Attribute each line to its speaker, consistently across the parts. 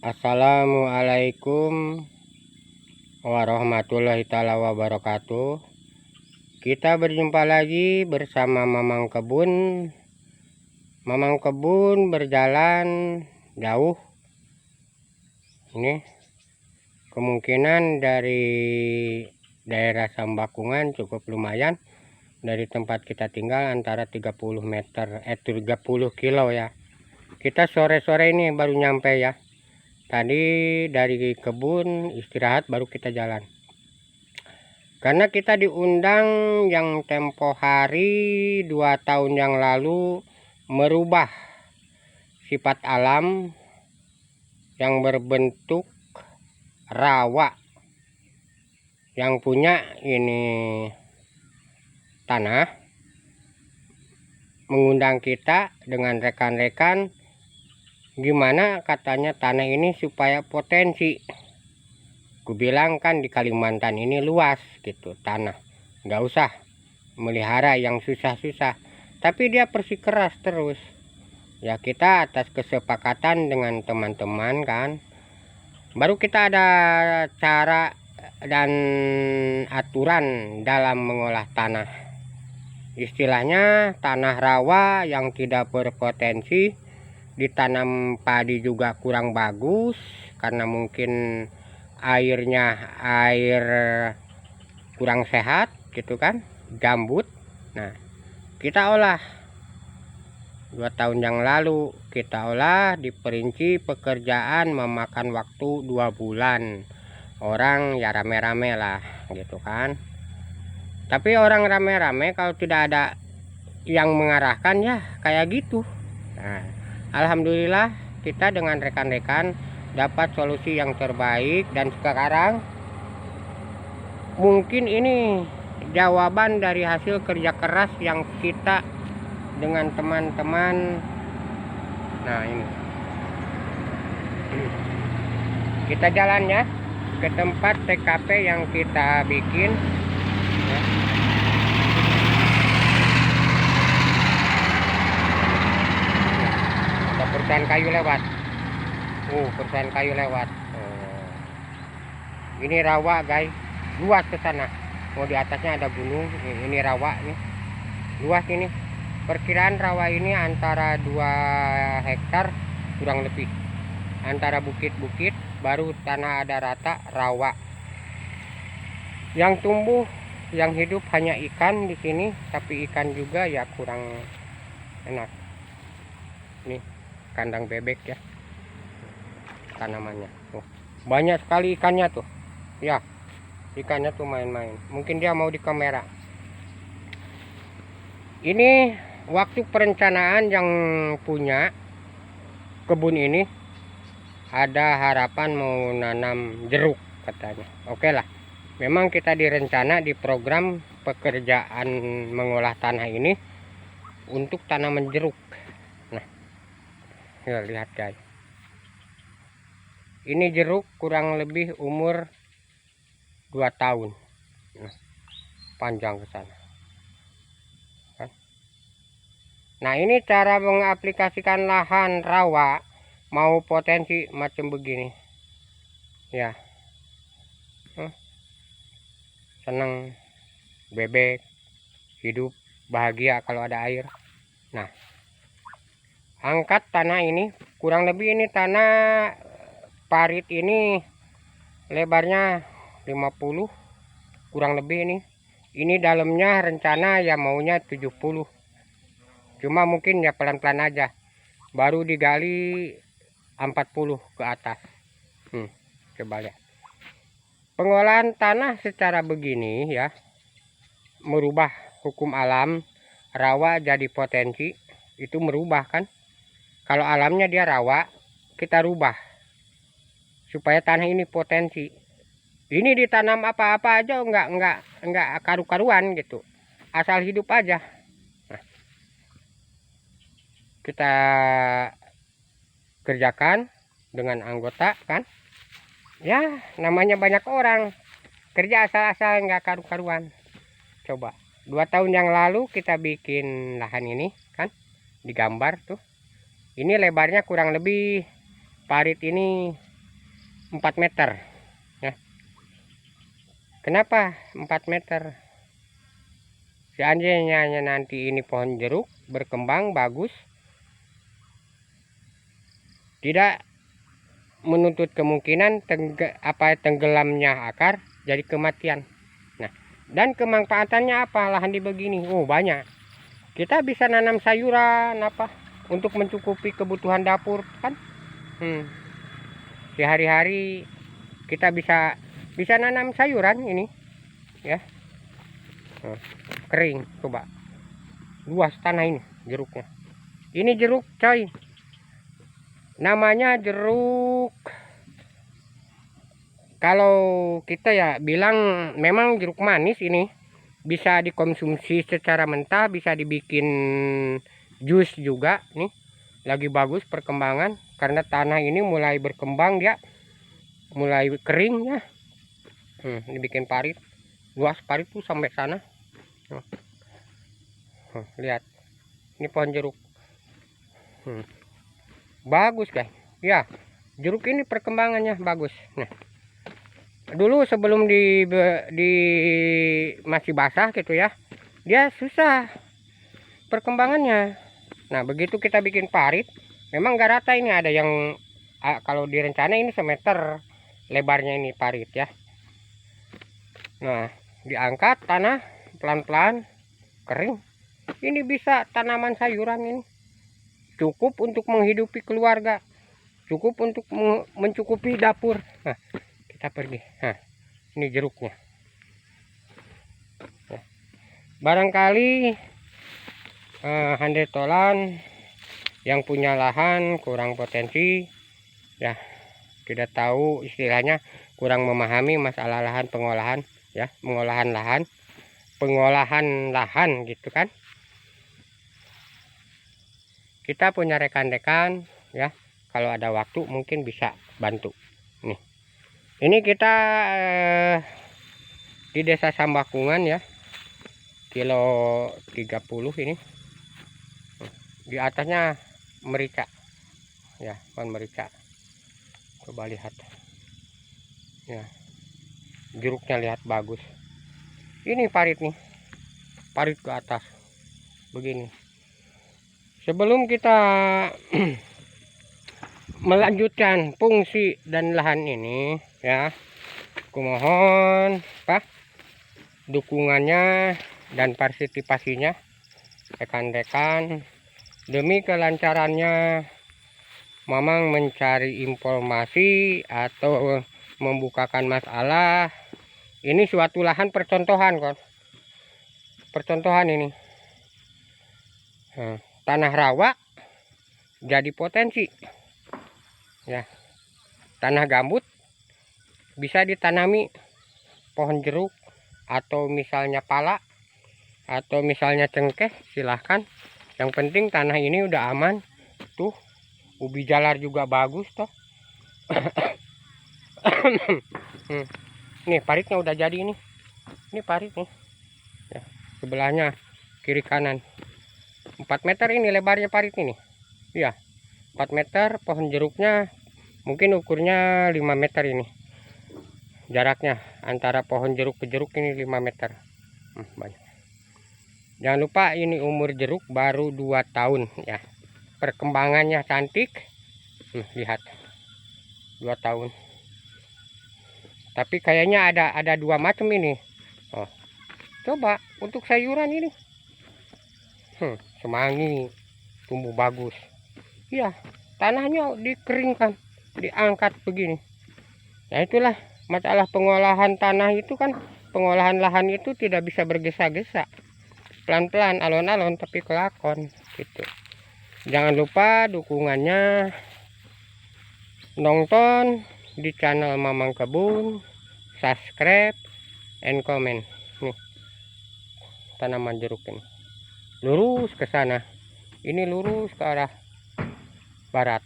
Speaker 1: Assalamualaikum warahmatullahi taala wabarakatuh. Kita berjumpa lagi bersama Mamang Kebun. Mamang Kebun berjalan jauh. Ini kemungkinan dari daerah Sambakungan cukup lumayan. Dari tempat kita tinggal antara 30 meter 30 kilo ya. Kita sore-sore ini baru nyampe ya. Tadi dari kebun istirahat baru kita jalan. Karena kita diundang yang tempo hari 2 tahun yang lalu merubah sifat alam yang berbentuk rawa. Yang punya ini tanah mengundang kita dengan rekan-rekan, gimana katanya tanah ini supaya potensi. Ku bilang kan di Kalimantan ini luas gitu tanah, nggak usah melihara yang susah-susah. Tapi dia bersikeras terus ya. Kita atas kesepakatan dengan teman-teman kan, baru kita ada cara dan aturan dalam mengolah tanah. Istilahnya tanah rawa yang tidak berpotensi, ditanam padi juga kurang bagus karena mungkin airnya air kurang sehat gitu kan, gambut. Nah, kita olah 2 tahun yang lalu, kita olah diperinci pekerjaan memakan waktu 2 bulan. Orang ya rame-rame lah gitu kan. Tapi orang rame-rame kalau tidak ada yang mengarahkan ya kayak gitu. Nah, alhamdulillah kita dengan rekan-rekan dapat solusi yang terbaik, dan sekarang mungkin ini jawaban dari hasil kerja keras yang kita dengan teman-teman. Nah, ini kita jalan ya ke tempat TKP yang kita bikin ya. Ada perusahaan kayu lewat. Perusahaan kayu lewat. Ini rawa guys, luas ke sana. Mau di atasnya ada gunung. Ini rawa nih, luas ini. Perkiraan rawa ini antara 2 hektar kurang lebih. Antara bukit-bukit, baru tanah ada rata rawa. Yang tumbuh, yang hidup hanya ikan di sini, tapi ikan juga ya kurang enak. Nih kandang bebek ya, tanamannya tuh banyak sekali ikannya tuh ya. Ikannya tuh main-main, mungkin dia mau di kamera. Ini waktu perencanaan yang punya kebun ini ada harapan mau nanam jeruk katanya. Oke lah, memang kita direncana di program pekerjaan mengolah tanah ini untuk tanaman jeruk. Nah, ya, lihat guys, ini jeruk kurang lebih umur 2 tahun. Nah, panjang ke sana. Nah, ini cara mengaplikasikan lahan rawa mau potensi macam begini ya. Senang bebek hidup bahagia kalau ada air. Nah, angkat tanah ini kurang lebih, ini tanah parit ini lebarnya 50 kurang lebih ini. Ini dalamnya rencana ya maunya 70. Cuma mungkin ya pelan-pelan aja. Baru digali 40 ke atas. Coba lihat. Pengolahan tanah secara begini ya, merubah hukum alam. Rawa jadi potensi, itu merubah kan. Kalau alamnya dia rawa, kita rubah supaya tanah ini potensi. Ini ditanam apa-apa aja enggak karu-karuan gitu. Asal hidup aja. Nah, kita kerjakan dengan anggota kan. Ya, namanya banyak orang kerja asal-asal enggak karu-karuan. Coba 2 tahun yang lalu kita bikin lahan ini kan, digambar tuh. Ini lebarnya kurang lebih parit ini 4 meter ya. Kenapa 4 meter? Seandainya nanti ini pohon jeruk berkembang bagus, tidak menuntut kemungkinan tenggelamnya akar jadi kematian. Nah, dan kemanfaatannya apa lahan di begini? Oh, banyak. Kita bisa nanam sayuran apa untuk mencukupi kebutuhan dapur kan. Sehari-hari kita bisa nanam sayuran ini ya. Kering, coba luas tanah ini jeruknya. Ini jeruk coy, namanya jeruk, kalau kita ya bilang memang jeruk manis. Ini bisa dikonsumsi secara mentah, bisa dibikin jus juga. Nih lagi bagus perkembangan karena tanah ini mulai berkembang, dia mulai kering ya. Dibikin parit, luas parit tuh sampai sana. Lihat, ini pohon jeruk. Bagus guys ya, jeruk ini perkembangannya bagus. Nah, dulu sebelum di masih basah gitu ya, dia susah perkembangannya. Nah, begitu kita bikin parit, memang gak rata. Ini ada yang kalau direncana ini semeter lebarnya ini parit ya. Nah, diangkat tanah pelan-pelan, kering. Ini bisa tanaman sayuran ini. Cukup untuk menghidupi keluarga, cukup untuk mencukupi dapur. Nah, kita pergi. Nah, ini jeruknya. Nah, barangkali handetolan yang punya lahan kurang potensi ya, tidak tahu istilahnya, kurang memahami masalah lahan pengolahan ya, pengolahan lahan gitu kan. Kita punya rekan-rekan ya, kalau ada waktu mungkin bisa bantu. Nih, ini kita di Desa Sambakungan ya, kilo 30 ini. Di atasnya merica ya, pohon merica. Coba lihat ya, jeruknya lihat bagus. Ini parit nih, parit ke atas begini. Sebelum kita melanjutkan fungsi dan lahan ini ya, aku mohon dukungannya dan partisipasinya rekan-rekan. Demi kelancarannya Mamang mencari informasi atau membukakan masalah, ini suatu lahan percontohan kan, percontohan ini. Nah, tanah rawa jadi potensi ya, tanah gambut bisa ditanami pohon jeruk atau misalnya pala atau misalnya cengkeh, silahkan. Yang penting tanah ini udah aman. Tuh, ubi jalar juga bagus toh. Nih paritnya udah jadi ini parit nih ya, sebelahnya kiri kanan 4 meter ini lebarnya parit ini ya, 4 meter. Pohon jeruknya mungkin ukurnya 5 meter ini jaraknya antara pohon jeruk ke jeruk, ini 5 meter. Banyak. Jangan lupa ini umur jeruk baru 2 tahun ya, perkembangannya cantik. Lihat 2 tahun, tapi kayaknya ada 2 macam ini. Coba untuk sayuran ini semanggi tumbuh bagus ya, tanahnya dikeringkan, diangkat begini. Nah, itulah masalah pengolahan tanah itu kan, pengolahan lahan itu tidak bisa bergesa-gesa, pelan-pelan, alon-alon, tapi kelakon gitu. Jangan lupa dukungannya, nonton di channel Mamang Kebun, subscribe and comment. Nih tanaman jeruk ini lurus ke sana, ini lurus ke arah barat,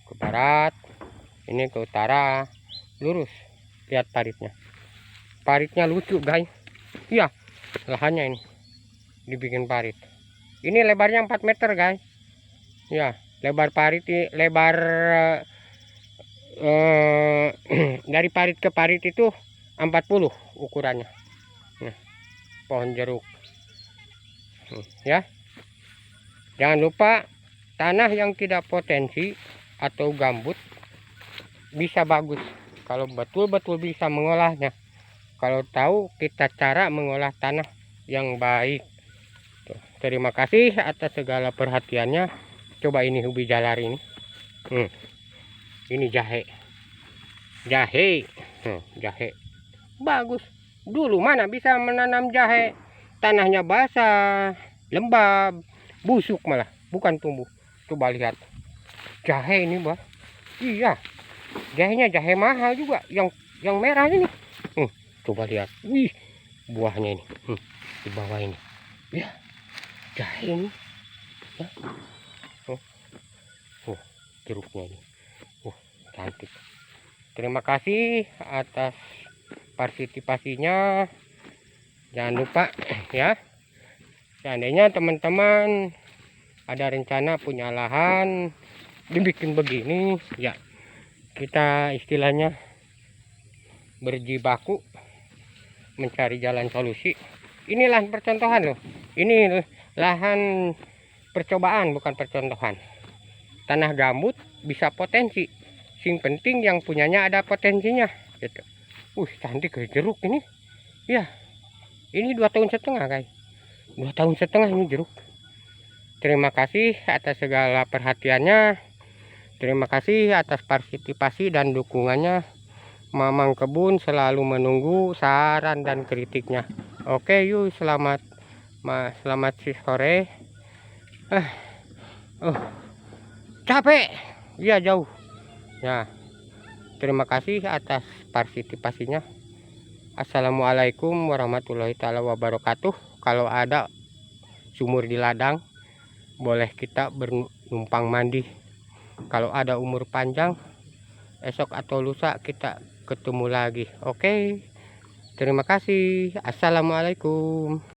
Speaker 1: ke barat, ini ke utara, lurus. Lihat paritnya lucu guys iya, lahannya ini dibikin parit. Ini lebarnya 4 meter guys ya, lebar parit, lebar dari parit ke parit itu 40 ukurannya. Nah, pohon jeruk. Ya. Jangan lupa tanah yang tidak potensi atau gambut bisa bagus kalau betul-betul bisa mengolahnya. Kalau tahu kita cara mengolah tanah yang baik. Tuh, terima kasih atas segala perhatiannya. Coba ini ubi jalar ini. Ini jahe. Jahe bagus. Dulu mana bisa menanam jahe, tanahnya basah, lembab, busuk malah, bukan tumbuh. Coba lihat jahe ini, Bah. Iya, jahenya jahe mahal juga, yang merah ini. Coba lihat, wih, buahnya ini, di bawah ini. Ya, jahe ini. Ya. Jeruknya ini. Cantik. Terima kasih atas partisipasinya. Jangan lupa ya, seandainya teman-teman ada rencana punya lahan dibikin begini ya, kita istilahnya berjibaku mencari jalan solusi. Ini lahan percontohan loh, ini lahan percobaan bukan percontohan. Tanah gambut bisa potensi, sing penting yang punyanya ada potensinya gitu. Cantik jeruk ini ya. Ini 2 tahun setengah guys, 2 tahun setengah ini jeruk. Terima kasih atas segala perhatiannya. Terima kasih atas partisipasi dan dukungannya. Mamang Kebun selalu menunggu saran dan kritiknya. Oke yuk, selamat sore. Capek ya, jauh ya. Terima kasih atas partisipasinya. Assalamualaikum warahmatullahi taala wabarakatuh. Kalau ada sumur di ladang, boleh kita bernumpang mandi. Kalau ada umur panjang, esok atau lusa kita ketemu lagi. Oke, terima kasih. Assalamualaikum.